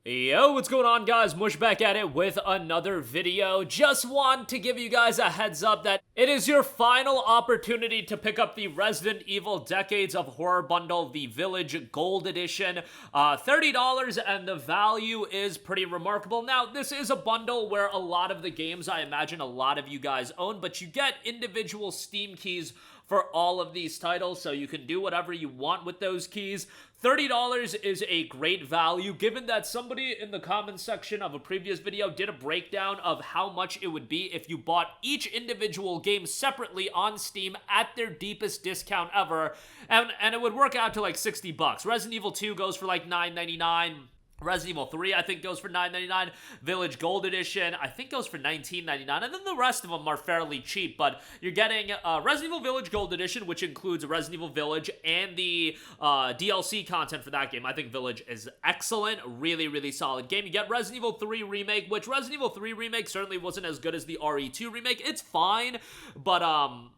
Yo, what's going on, guys? Mush back at it with another video. Just want to give you guys a heads up that it is your final opportunity to pick up the Resident Evil Decades of Horror bundle, the Village Gold Edition. $30, and the value is pretty remarkable. Now, this is a bundle where a lot of the games I imagine a lot of you guys own, but you get individual Steam keys for all of these titles, so you can do whatever you want with those keys. $30 is a great value, given that somebody in the comments section of a previous video did a breakdown of how much it would be if you bought each individual game separately on Steam at their deepest discount ever, and it would work out to like $60. Resident Evil 2 goes for like $9.99. Resident Evil 3, I think, goes for $9.99. Village Gold Edition, I think, goes for $19.99. And then the rest of them are fairly cheap. But you're getting Resident Evil Village Gold Edition, which includes Resident Evil Village and the DLC content for that game. I think Village is excellent. Really, really solid game. You get Resident Evil 3 Remake, which Resident Evil 3 Remake certainly wasn't as good as the RE2 Remake. It's fine, but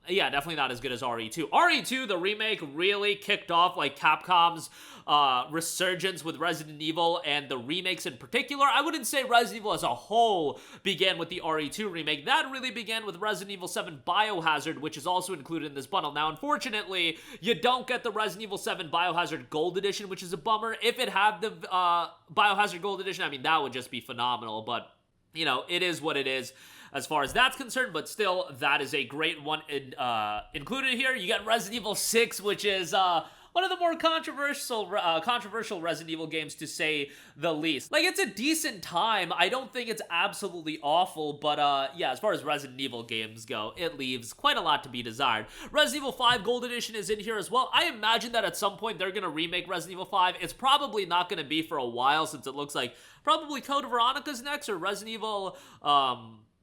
yeah, definitely not as good as RE2. RE2, the remake, really kicked off like Capcom's resurgence with Resident Evil and the remakes in particular. I wouldn't say Resident Evil as a whole began with the RE2 remake. That really began with Resident Evil 7 Biohazard, which is also included in this bundle. Now, unfortunately, you don't get the Resident Evil 7 Biohazard Gold Edition, which is a bummer. If it had the Biohazard Gold Edition, I mean, that would just be phenomenal, but, you know, it is what it is as far as that's concerned, but still, that is a great one included here. You got Resident Evil 6, which is one of the more controversial Resident Evil games, to say the least. Like, it's a decent time. I don't think it's absolutely awful, but yeah, as far as Resident Evil games go, it leaves quite a lot to be desired. Resident Evil 5 Gold Edition is in here as well. I imagine that at some point they're gonna remake Resident Evil 5. It's probably not gonna be for a while, since it looks like probably Code Veronica's next, or Resident Evil,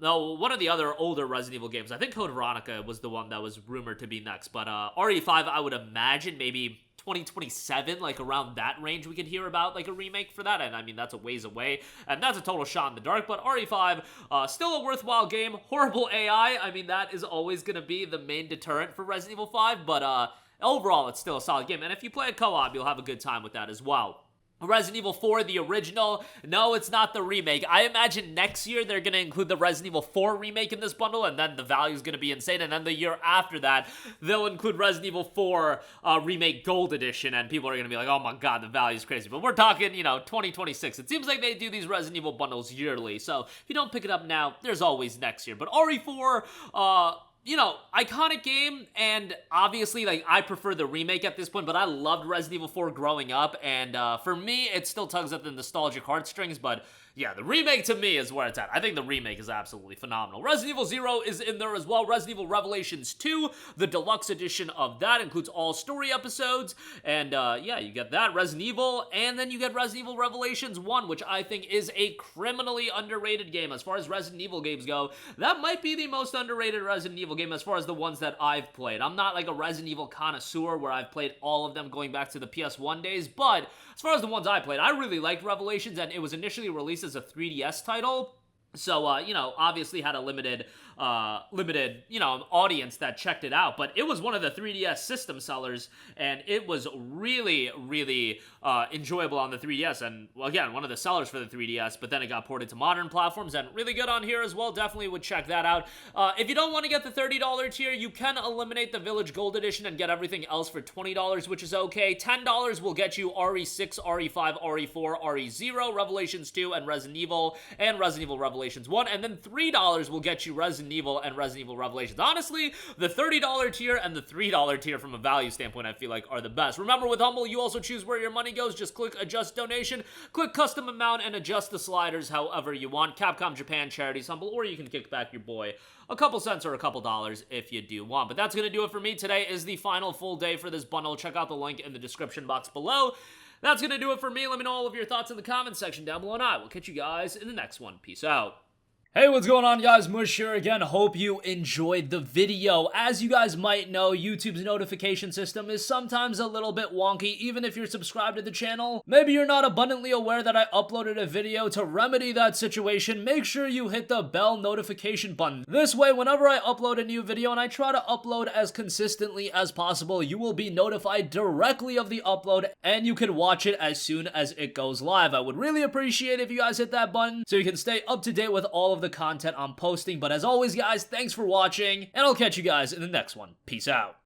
no, one of the other older Resident Evil games. I think Code Veronica was the one that was rumored to be next, but RE5, I would imagine maybe 2027, like around that range, we could hear about like a remake for that, and I mean, that's a ways away, and that's a total shot in the dark, but RE5, still a worthwhile game. Horrible AI, I mean, that is always gonna be the main deterrent for Resident Evil 5, but overall, it's still a solid game, and if you play a co-op, you'll have a good time with that as well. Resident Evil 4, the original. No, it's not the remake. I imagine next year they're going to include the Resident Evil 4 remake in this bundle, and then the value is going to be insane. And then the year after that, they'll include Resident Evil 4 Remake Gold Edition, and people are going to be like, oh my god, the value is crazy. But we're talking, you know, 2026. It seems like they do these Resident Evil bundles yearly, so if you don't pick it up now, there's always next year. But RE4, you know, iconic game, and obviously, like, I prefer the remake at this point, but I loved Resident Evil 4 growing up, and for me, it still tugs at the nostalgic heartstrings, but yeah, the remake to me is where it's at. I think the remake is absolutely phenomenal. Resident Evil 0 is in there as well. Resident Evil Revelations 2, the deluxe edition of that, includes all story episodes, and yeah, you get that, Resident Evil, and then you get Resident Evil Revelations 1, which I think is a criminally underrated game. As far as Resident Evil games go, that might be the most underrated Resident Evil game as far as the ones that I've played. I'm not like a Resident Evil connoisseur where I've played all of them going back to the PS1 days, but as far as the ones I played, I really liked Revelations, and it was initially released as a 3DS title. So, you know, obviously had a limited, you know, audience that checked it out, but it was one of the 3DS system sellers, and it was really, really enjoyable on the 3DS, and, well, again, one of the sellers for the 3DS, but then it got ported to modern platforms, and really good on here as well. Definitely would check that out. If you don't want to get the $30 tier, you can eliminate the Village Gold Edition and get everything else for $20, which is okay. $10 will get you RE6, RE5, RE4, RE0, Revelations 2, and Resident Evil Revelations 1, and then $3 will get you Resident Evil and Resident Evil Revelations. Honestly, the $30 tier and the $3 tier from a value standpoint, I feel like, are the best. Remember, with Humble, you also choose where your money goes. Just click Adjust Donation, click Custom Amount, and adjust the sliders however you want. Capcom Japan, Charities, Humble, or you can kick back your boy a couple cents or a couple dollars if you do want. But that's going to do it for me. Today is the final full day for this bundle. Check out the link in the description box below. That's going to do it for me. Let me know all of your thoughts in the comments section down below, and I will catch you guys in the next one. Peace out. Hey, what's going on, guys? Mush here again. Hope you enjoyed the video. As you guys might know, YouTube's notification system is sometimes a little bit wonky, even if you're subscribed to the channel. Maybe you're not abundantly aware that I uploaded a video. To remedy that situation, make sure you hit the bell notification button. This way, whenever I upload a new video, and I try to upload as consistently as possible, you will be notified directly of the upload, and you can watch it as soon as it goes live. I would really appreciate if you guys hit that button so you can stay up to date with all of the content I'm posting. But as always, guys, thanks for watching, and I'll catch you guys in the next one. Peace out.